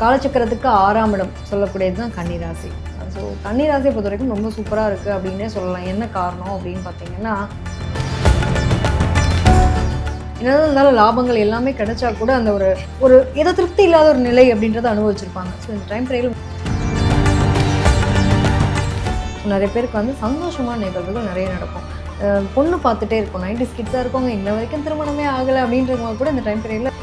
காலச்சக்கரத்துக்கு 6ஆம் இடம் சொல்லக்கூடியது தான் கன்னிராசி. ஸோ கன்னிராசியை பொறுத்த வரைக்கும் ரொம்ப சூப்பராக இருக்குது அப்படின்னே சொல்லலாம். என்ன காரணம் அப்படின்னு பார்த்தீங்கன்னா, என்னதான் இருந்தாலும் லாபங்கள் எல்லாமே கிடைச்சா கூட அந்த ஒரு ஒரு ஏதோ திருப்தி இல்லாத ஒரு நிலை அப்படின்றத அனுபவிச்சிருப்பாங்க. ஸோ இந்த டைம் பீரியடில் நிறைய பேருக்கு வந்து சந்தோஷமான நிகழ்வுகள் நிறைய நடக்கும். பொண்ணு பார்த்துட்டே இருக்கும், 90s கிட்ஸாக இருக்கவங்க இன்ன வரைக்கும் திருமணமே ஆகலை அப்படின்றவங்க கூட இந்த டைம் பீரியடில்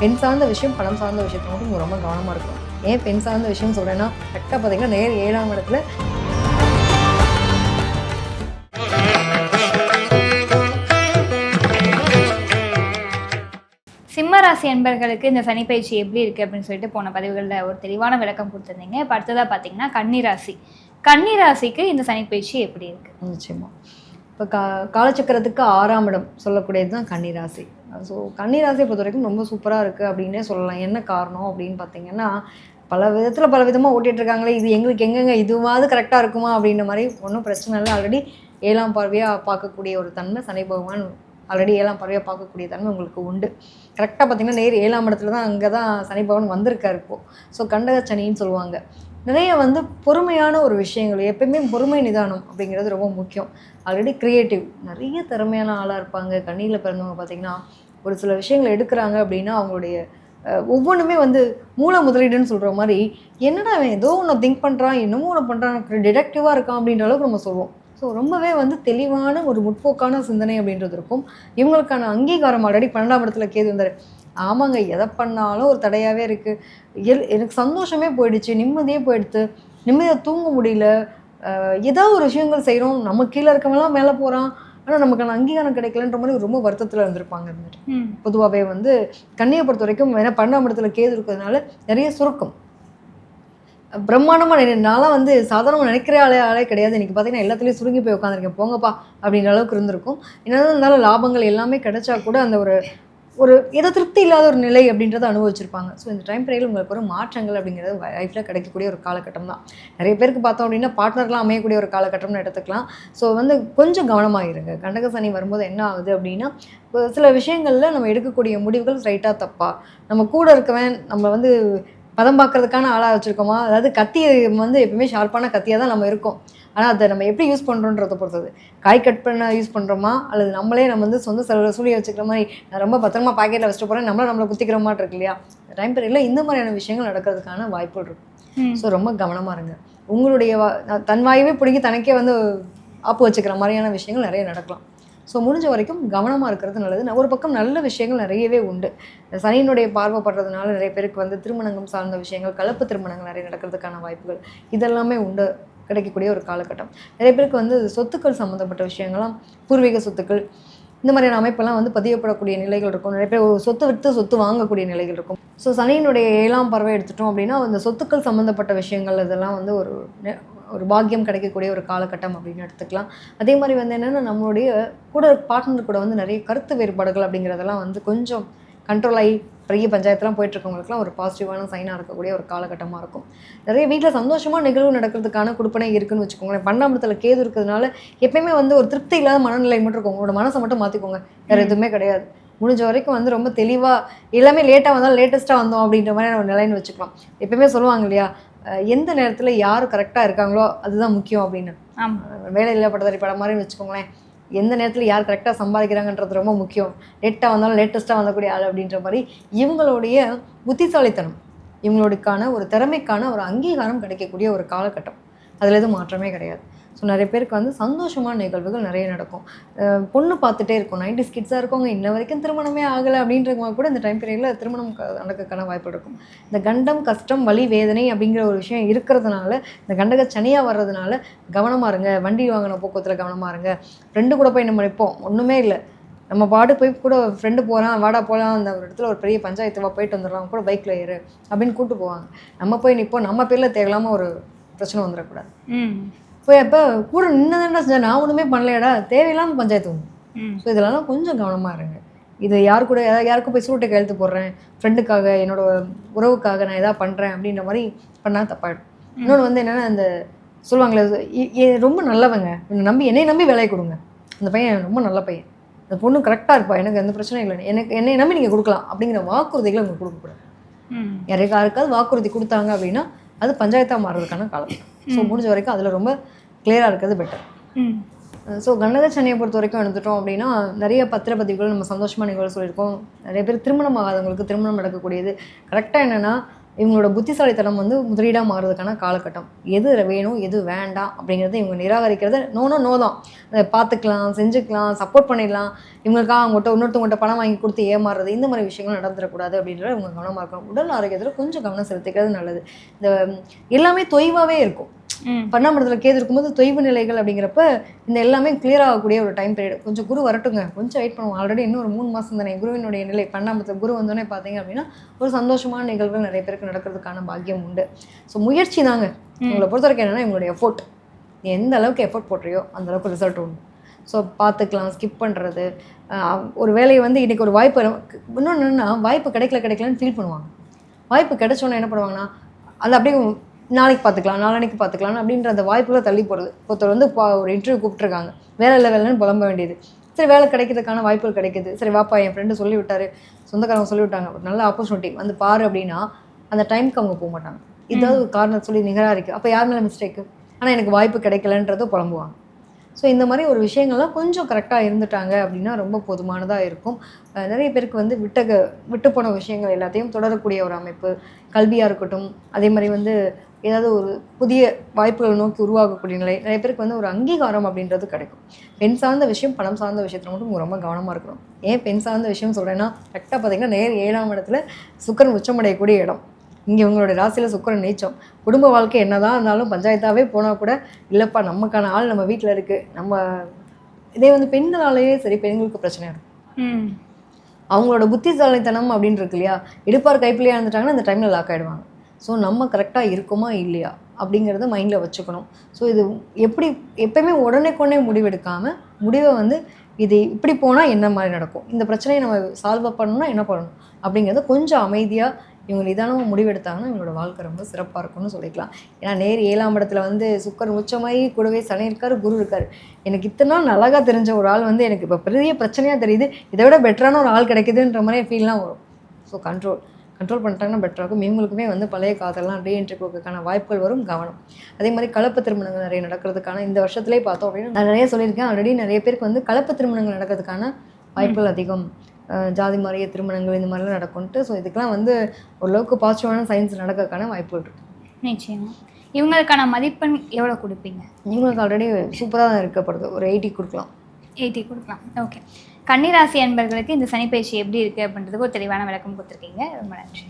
பெண் சார்ந்த விஷயம், பணம் சார்ந்த விஷயத்தை மட்டும் ரொம்ப கவனமாக இருக்கும். ஏன் பெண் சார்ந்த விஷயம் சொல்கிறேன்னா, கரெக்டாக பார்த்தீங்கன்னா நேர் 7ஆம் இடத்துல சிம்மராசி அன்பர்களுக்கு இந்த சனிப்பயிற்சி எப்படி இருக்குது அப்படின்னு சொல்லிட்டு போன பதிவுகளில் ஒரு தெளிவான விளக்கம் கொடுத்துருந்தீங்க. இப்போ அடுத்ததாக பார்த்தீங்கன்னா கன்னிராசிக்கு இந்த சனிப்பயிற்சி எப்படி இருக்குது? நிச்சயமாக இப்போ காலச்சக்கரத்துக்கு 6ஆம் இடம் சொல்லக்கூடியது தான் கன்னிராசி. ஸோ கன்னிராசியை பொறுத்த வரைக்கும் ரொம்ப சூப்பராக இருக்குது அப்படின்னே சொல்லலாம். என்ன காரணம் அப்படின்னு பார்த்தீங்கன்னா, பல விதமாக ஓட்டிகிட்ருக்காங்களே, இது எங்களுக்கு எங்கெங்க இதுவாவது கரெக்டாக இருக்குமா அப்படின்ற மாதிரி ஒன்றும் பிரச்சனை இல்லை. ஆல்ரெடி 7ஆம் பார்வையாக பார்க்கக்கூடிய ஒரு தன்மை சனி பகவான் ஆல்ரெடி 7ஆம் பார்வையாக பார்க்கக்கூடிய தன்மை உங்களுக்கு உண்டு. கரெக்டாக பார்த்தீங்கன்னா நேர் 7ஆம் இடத்துல தான் அங்கே தான் சனி பகவான் வந்திருக்காரு இப்போது. ஸோ கண்டக சனின்னு சொல்லுவாங்க. நிறைய வந்து பொறுமையான ஒரு விஷயங்கள், எப்பயுமே பொறுமை நிதானம் அப்படிங்கிறது ரொம்ப முக்கியம். ஆல்ரெடி க்ரியேட்டிவ் நிறைய திறமையான ஆளாக இருப்பாங்க. கண்ணியில் பிறந்தவங்க பார்த்திங்கன்னா ஒரு சில விஷயங்கள் எடுக்கிறாங்க அப்படின்னா அவங்களுடைய ஒவ்வொன்றுமே வந்து மூல முதலீடுன்னு சொல்கிற மாதிரி, என்னடா அவன் ஏதோ ஒன்று திங்க் பண்ணுறான், என்னமோ ஒன்று பண்ணுறான், டிடக்டிவாக இருக்கான் அப்படின்ற அளவுக்கு நம்ம சொல்லுவோம். ஸோ ரொம்பவே வந்து தெளிவான ஒரு முற்போக்கான சிந்தனை அப்படின்றது இருக்கும். இவங்களுக்கான அங்கீகாரம் ஆல்ரெடி 12ஆம் இடத்துல கேது வந்தார். ஆமாங்க, எதை பண்ணாலும் ஒரு தடையாகவே இருக்குது, எனக்கு சந்தோஷமே போயிடுச்சு, நிம்மதியே போயிடுத்து, நிம்மதியாக தூங்க முடியல, ஏதாவது ஒரு விஷயங்கள் செய்கிறோம், நம்ம கீழே இருக்கவங்களாம் மேலே போகிறான், ஆனால் நமக்கான அங்கீகாரம் கிடைக்கலன்ற மாதிரி ரொம்ப வருத்தத்தில் இருந்திருப்பாங்க. இருந்துட்டு பொதுவாகவே வந்து கன்னியை பொறுத்த வரைக்கும் ஏன்னா 12ஆம் இடத்துல கேது இருக்கிறதுனால நிறைய சுருக்கம், பிரம்மாண்டமாக நான்லாம் வந்து சாதாரணமாக நினைக்கிற ஆளே கிடையாது. இன்றைக்கி பார்த்தீங்கன்னா எல்லாத்துலேயும் சுருங்கி போய் உட்காந்துருக்கேன், போங்கப்பா அப்படின்ற அளவுக்கு இருந்திருக்கும். என்னதான் இருந்தாலும் லாபங்கள் எல்லாமே கிடைச்சா கூட அந்த ஒரு ஏதோ திருப்தி இல்லாத ஒரு நிலை அப்படின்றத அனுபவிச்சிருப்பாங்க. ஸோ இந்த டைம் பீரியடில் உங்களுக்கு ஒரு மாற்றங்கள் அப்படிங்கிறது லைஃப்பில் கிடைக்கக்கூடிய ஒரு காலகட்டம் தான். நிறைய பேருக்கு பார்த்தோம் அப்படின்னா பார்ட்னர்லாம் அமையக்கூடிய ஒரு காலகட்டம்னு எடுத்துக்கலாம். ஸோ வந்து கொஞ்சம் கவனமாக இருங்க. கண்டக சனி வரும்போது என்ன ஆகுது அப்படின்னா, சில விஷயங்களில் நம்ம எடுக்கக்கூடிய முடிவுகள் ரைட்டாக தப்பா, நம்ம கூட இருக்கவன் நம்ம வந்து பதம் பார்க்கறதுக்கான ஆளாக வச்சுருக்கோமா, அதாவது கத்தியை வந்து எப்பவுமே ஷார்ப்பான கத்தியாக தான் நம்ம இருக்கோம். ஆனால் அதை நம்ம எப்படி யூஸ் பண்ணுறோன்றதை பொறுத்தது. காய் கட் பண்ண யூஸ் பண்ணுறோமா, அல்லது நம்மளே நம்ம வந்து சொந்த செலவில் சூழி வச்சுக்கிற மாதிரி, நான் ரொம்ப பத்திரமா பாக்கெட்டில் வச்சுட்டு போகிறேன், நம்மளை குத்திக்கிற மாதிரி இருக்கு இல்லையா. டைம் பீரியடில் இந்த மாதிரியான விஷயங்கள் நடக்கிறதுக்கான வாய்ப்புகள் இருக்கும். ஸோ ரொம்ப கவனமாக இருங்க. உங்களுடைய தன் வாயவே பிடிங்கி தனக்கே வந்து ஆப்பு வச்சுக்கிற மாதிரியான விஷயங்கள் நிறைய நடக்கலாம். ஸோ முடிஞ்ச வரைக்கும் கவனமாக இருக்கிறது நல்லது. ஒரு பக்கம் நல்ல விஷயங்கள் நிறையவே உண்டு. சனியினுடைய பார்வைப்படுறதுனால நிறைய பேருக்கு வந்து திருமணங்கள் சார்ந்த விஷயங்கள், கலப்பு திருமணங்கள் நிறைய நடக்கிறதுக்கான வாய்ப்புகள் இதெல்லாமே உண்டு, கிடைக்கக்கூடிய ஒரு காலகட்டம். நிறைய பேருக்கு வந்து சொத்துக்கள் சம்மந்தப்பட்ட விஷயங்கள்லாம், பூர்வீக சொத்துக்கள் இந்த மாதிரியான அமைப்பெல்லாம் வந்து பதியப்படக்கூடிய நிலைகள் இருக்கும். நிறைய பேர் ஒரு சொத்து விற்று சொத்து வாங்கக்கூடிய நிலைகள் இருக்கும். ஸோ சனியினுடைய 7ஆம் பார்வை எடுத்துட்டோம் அப்படின்னா அந்த சொத்துக்கள் சம்மந்தப்பட்ட விஷயங்கள் இதெல்லாம் வந்து ஒரு பாக்கியம் கிடைக்கக்கூடிய ஒரு காலகட்டம் அப்படின்னு எடுத்துக்கலாம். அதே மாதிரி வந்து என்னென்னா, நம்மளுடைய கூட பார்ட்னர் கூட வந்து நிறைய கருத்து வேறுபாடுகள் அப்படிங்கிறதெல்லாம் வந்து கொஞ்சம் கண்ட்ரோல் ஆகி பெரிய பஞ்சாயத்துலாம் போயிட்டுருக்கவங்களுக்குலாம் ஒரு பாசிட்டிவான சைனாக இருக்கக்கூடிய ஒரு காலகட்டமாக இருக்கும். நிறைய வீட்டில் சந்தோஷமாக நிகழ்வு நடக்கிறதுக்கான கொடுப்பனை இருக்குதுன்னு வச்சுக்கோங்களேன். 12ஆம் இடத்துல கேது இருக்கிறதுனால எப்பயுமே வந்து ஒரு திருப்தி இல்லாத மனநிலை மட்டும் இருக்கும். உங்களோட மனசை மட்டும் மாற்றிக்கோங்க, வேறு எதுவுமே கிடையாது. முடிஞ்ச வரைக்கும் வந்து ரொம்ப தெளிவாக, எல்லாமே லேட்டாக வந்தாலும் லேட்டஸ்ட்டாக வந்தோம் அப்படின்ற மாதிரி நம்ம நிலைன்னு வச்சுக்கலாம். எப்பயுமே சொல்லுவாங்க இல்லையா, எந்த நேரத்தில் யார் கரெக்டாக இருக்காங்களோ அதுதான் முக்கியம் அப்படின்னு. வேலை இல்லை பட்டதாரி படம் மாதிரி வச்சுக்கோங்களேன். எந்த நேரத்தில் யார் கரெக்டாக சம்பாதிக்கிறாங்கன்றது ரொம்ப முக்கியம். லேட்டாக வந்தாலும் லேட்டஸ்ட்டாக வந்தக்கூடிய ஆள் அப்படின்ற மாதிரி இவங்களுடைய புத்திசாலித்தனம், இவங்களுக்கான ஒரு திறமைக்கான ஒரு அங்கீகாரம் கிடைக்கக்கூடிய ஒரு காலகட்டம். அதில் எதுவும் மாற்றமே கிடையாது. ஸோ நிறைய பேருக்கு வந்து சந்தோஷமான நிகழ்வுகள் நிறைய நடக்கும். பொண்ணு பார்த்துட்டே இருக்கும், 90s கிட்ஸாக இருக்கவங்க இன்ன வரைக்கும் திருமணமே ஆகலை அப்படின்றவங்க கூட இந்த டைம் பீரியடில் திருமணம் நடக்கிறதுக்கான வாய்ப்பு இருக்கும். இந்த கண்டம், கஷ்டம், வலி, வேதனை அப்படிங்கிற ஒரு விஷயம் இருக்கிறதுனால, இந்த கண்டக சனியாக வர்றதுனால கவனமாக இருங்க. வண்டி வாங்கின போக்குவரத்தில் கவனமாக இருங்க. ஃப்ரெண்டு கூட போய் நம்ம நிற்போம், ஒன்றுமே இல்லை, நம்ம பாடு போய் கூட ஃப்ரெண்டு போகிறான், வாடா போகலாம், அந்த ஒரு இடத்துல ஒரு பெரிய பஞ்சாயத்துவா போயிட்டு வந்துடலாம், கூட பைக்கில் ஏறு அப்படின்னு கூப்பிட்டு போவாங்க. நம்ம போய் நிற்போம், நம்ம பேரில் தேவையில்லாமல் ஒரு பிரச்சனை வந்துடக்கூடாது. போய் அப்போ கூட நின்னதாண்டா செஞ்சா, நான் ஒன்றுமே பண்ணலையாடா, தேவையில்லாமல் பஞ்சாயத்து வந்து. ஸோ இதெல்லாம் கொஞ்சம் கவனமாக இருங்க. இது யாருக்கும் போய் சூட்டை கையெழுத்து போடுறேன், ஃப்ரெண்டுக்காக, என்னோட உறவுக்காக நான் எதாவது பண்ணுறேன் அப்படின்ற மாதிரி பண்ணால் தப்பாயிடும். இன்னொன்று வந்து என்னென்னா, அந்த சொல்லுவாங்களே ரொம்ப நல்லவங்க, என்னை நம்பி வேலையை கொடுங்க, அந்த பையன் ரொம்ப நல்ல பையன், அந்த பொண்ணு கரெக்டாக இருப்பா, எனக்கு எந்த பிரச்சனையும் இல்லை, எனக்கு என்னை நம்பி நீங்கள் கொடுக்கலாம் அப்படிங்கிற வாக்குறுதிகளை அவங்க கொடுக்கக்கூடாது. யாருக்காவது வாக்குறுதி கொடுத்தாங்க அப்படின்னா அது பஞ்சாயத்தாக மாறுறதுக்கான காலம். ஸோ முடிஞ்ச வரைக்கும் அதில் ரொம்ப கிளியராக இருக்கிறது பெட்டர். ஸோ கண்டகச்சனையை பொறுத்த வரைக்கும் எடுத்துட்டோம் அப்படின்னா நிறைய பத்திரப்பதிவுகள் நம்ம சந்தோஷமான நிகழ்வு சொல்லியிருக்கோம். நிறைய பேர் திருமணம் ஆகாதவங்களுக்கு திருமணம் நடக்கக்கூடியது. கரெக்டாக என்னென்னா இவங்களோட புத்திசாலித்தனம் வந்து முதலீடாக மாறுறதுக்கான காலகட்டம். எது வேணும் எது வேண்டாம் அப்படிங்கிறத இவங்க நிராகரிக்கிறத நோ தான், அதை பார்த்துக்கலாம், செஞ்சுக்கலாம், சப்போர்ட் பண்ணிடலாம். இவங்களுக்காக அவங்ககிட்ட இன்னொருத்தவங்கள்ட்ட பணம் வாங்கி கொடுத்து ஏமாறுறது, இந்த மாதிரி விஷயங்கள் நடந்துடக்கூடாது அப்படின்றத இவங்க கவனமாக இருக்கணும். உடல் ஆரோக்கியத்தில் கொஞ்சம் கவனம் செலுத்திக்கிறது நல்லது. இந்த எல்லாமே தொய்வாகவே இருக்கும். பன்னாமரத்தில் கேது இருக்கும்போது தொய்வு நிலைகள் அப்படிங்கிறப்ப இந்த எல்லாமே கிளியர் ஆகக்கூடிய ஒரு டைம் பீரியட். கொஞ்சம் குரு வரட்டுங்க, கொஞ்சம் வெயிட் பண்ணுவோம். ஆல்ரெடி இன்னும் ஒரு 3 மாதம் தானே குருவினுடைய நிலை. பன்னாமரத்தில் குரு வந்தோடனே பார்த்தீங்க அப்படின்னா ஒரு சந்தோஷமான நிகழ்வுகள் நிறைய பேருக்கு நடக்கிறதுக்கான பாக்கியம் உண்டு. ஸோ முயற்சி தாங்க உங்களை பொறுத்த வரைக்கும். என்னென்னா இவங்களுடைய எஃபோர்ட், நீ எந்த அளவுக்கு எஃபோர்ட் போட்டுறியோ அந்த அளவுக்கு ரிசல்ட் உண்டு. ஸோ பார்த்துக்கலாம், ஸ்கிப் பண்ணுறது. ஒரு வேலையை வந்து இன்றைக்கி ஒரு வாய்ப்பு, இன்னொன்று என்னென்னா வாய்ப்பு கிடைக்கலன்னு ஃபீல் பண்ணுவாங்க. வாய்ப்பு கிடைச்சோன்னே என்ன பண்ணுவாங்கன்னா அது அப்படியே நாளைக்கு பார்த்துக்கலாம், நாளைக்கு பார்த்துக்கலாம் அப்படின்ற அந்த வாய்ப்புகளை தள்ளி போகிறது. ஒருத்தர் வந்து ஒரு இன்டர்வியூ கூப்பிட்ருக்காங்க, வேலைன்னு புலம்ப வேண்டியது. சரி, வேலை கிடைக்கிறதுக்கான வாய்ப்புகள் கிடைக்குது. சரி வாப்பா, என் ஃப்ரெண்டு சொல்லி விட்டாரு, சொந்தக்காரங்க சொல்லி விட்டாங்க, ஒரு நல்ல ஆப்பர்ச்சுனிட்டி வந்து பாரு அப்படின்னா அந்த டைமுக்கு அவங்க போக மாட்டாங்க. ஏதாவது ஒரு காரணம் சொல்லி நிகராக அப்போ யார் மேலே மிஸ்டேக்கு, ஆனால் எனக்கு வாய்ப்பு கிடைக்கலன்றதை புலம்புவாங்க. ஸோ இந்த மாதிரி ஒரு விஷயங்கள்லாம் கொஞ்சம் கரெக்டாக இருந்துட்டாங்க அப்படின்னா ரொம்ப போதுமானதாக இருக்கும். நிறைய பேருக்கு வந்து விட்டு போன விஷயங்கள் எல்லாத்தையும் தொடரக்கூடிய ஒரு அமைப்பு, கல்வியாக இருக்கட்டும், அதே மாதிரி வந்து ஏதாவது ஒரு புதிய வாய்ப்புகள் நோக்கி உருவாகக்கூடிய நிலை. நிறைய பேருக்கு வந்து ஒரு அங்கீகாரம் அப்படின்றது கிடைக்கும். பெண் சார்ந்த விஷயம், பணம் சார்ந்த விஷயத்தில் மட்டும் ரொம்ப கவனமாக இருக்கணும். ஏன் பெண் சார்ந்த விஷயம் சொல்கிறேன்னா, கரெக்டாக பார்த்தீங்கன்னா நேர் 7ஆம் இடத்துல சுக்கிரன் உச்சமடையக்கூடிய இடம். இங்கே உங்களுடைய ராசியில் சுக்கிரன் நீச்சம். குடும்ப வாழ்க்கை என்னதான் இருந்தாலும் பஞ்சாயத்தாகவே போனால் கூட இல்லைப்பா நமக்கான ஆள் நம்ம வீட்டில் இருக்குது. நம்ம இதே வந்து பெண்களாலேயே சரி, பெண்களுக்கு பிரச்சனையாக இருக்கும். அவங்களோட புத்திசாலித்தனம் அப்படின்னு இருக்கு இல்லையா, எடுப்பார் கைப்பிள்ளையாக இருந்துட்டாங்கன்னா அந்த டைமில் லாக் ஆகிடுவாங்க. ஸோ நம்ம கரெக்டாக இருக்குமா இல்லையா அப்படிங்கிறத மைண்டில் வச்சுக்கணும். ஸோ இது எப்பயுமே உடனே முடிவெடுக்காமல் முடிவை வந்து இது இப்படி போனால் என்ன மாதிரி நடக்கும், இந்த பிரச்சனையை நம்ம சால்வ் பண்ணணும்னா என்ன பண்ணணும் அப்படிங்கிறத கொஞ்சம் அமைதியாக இவங்க நிதானமாக முடிவெடுத்தாங்கன்னா இவங்களோட வாழ்க்கை ரொம்ப சிறப்பாக இருக்கும்னு சொல்லிக்கலாம். ஏன்னா நேர் 7ஆம் இடத்துல வந்து சுக்கிரன் உச்சமாகி கூடவே சனி இருக்கார், குரு இருக்கார். எனக்கு இத்தனை நாள் அழகாக தெரிஞ்ச ஒரு ஆள் வந்து எனக்கு இப்போ பெரிய பிரச்சனையாக தெரியுது, இதை விட பெட்டரான ஒரு ஆள் கிடைக்குதுன்ற மாதிரி ஃபீல்லாம் வரும். ஸோ கண்ட்ரோல் பண்ணிட்டாங்கன்னா பெட்டராக இருக்கும். இவங்களுக்குமே வந்து பழைய காதெல்லாம் ரீஎன்ட்ரி போகிறதுக்கான வாய்ப்புகள் வரும், கவனம். அதே மாதிரி கலப்பு திருமணங்கள் நிறைய நடக்கிறதுக்கான இந்த வருஷத்துலேயே பார்த்தோம் அப்படின்னா நான் நிறைய சொல்லியிருக்கேன் ஆல்ரெடி. நிறைய பேருக்கு வந்து கலப்பு திருமணங்கள் நடக்கிறதுக்கான வாய்ப்புகள் அதிகம். ஜாதி மாறிய திருமணங்கள் இந்த மாதிரிலாம் நடக்கும்ட்டு. ஸோ இதுக்கெல்லாம் வந்து ஓரளவுக்கு பாசிட்டிவான சயின்ஸ் நடக்கிறதுக்கான வாய்ப்புகள் இருக்குது. நிச்சயமா. இவங்களுக்கான மதிப்பெண் எவ்வளோ கொடுப்பீங்க? இவங்களுக்கு ஆல்ரெடி சூப்பராக தான் இருக்கப்படுது, ஒரு 80 கொடுக்கலாம். 80 கொடுக்கலாம். ஓகே. கன்னிராசி அன்பர்களுக்கு இந்த சனிப்பயிற்சி எப்படி இருக்குது அப்படின்றதுக்கு ஒரு தெளிவான விளக்கம் கொடுத்துருக்கீங்க. ரொம்ப நன்றி.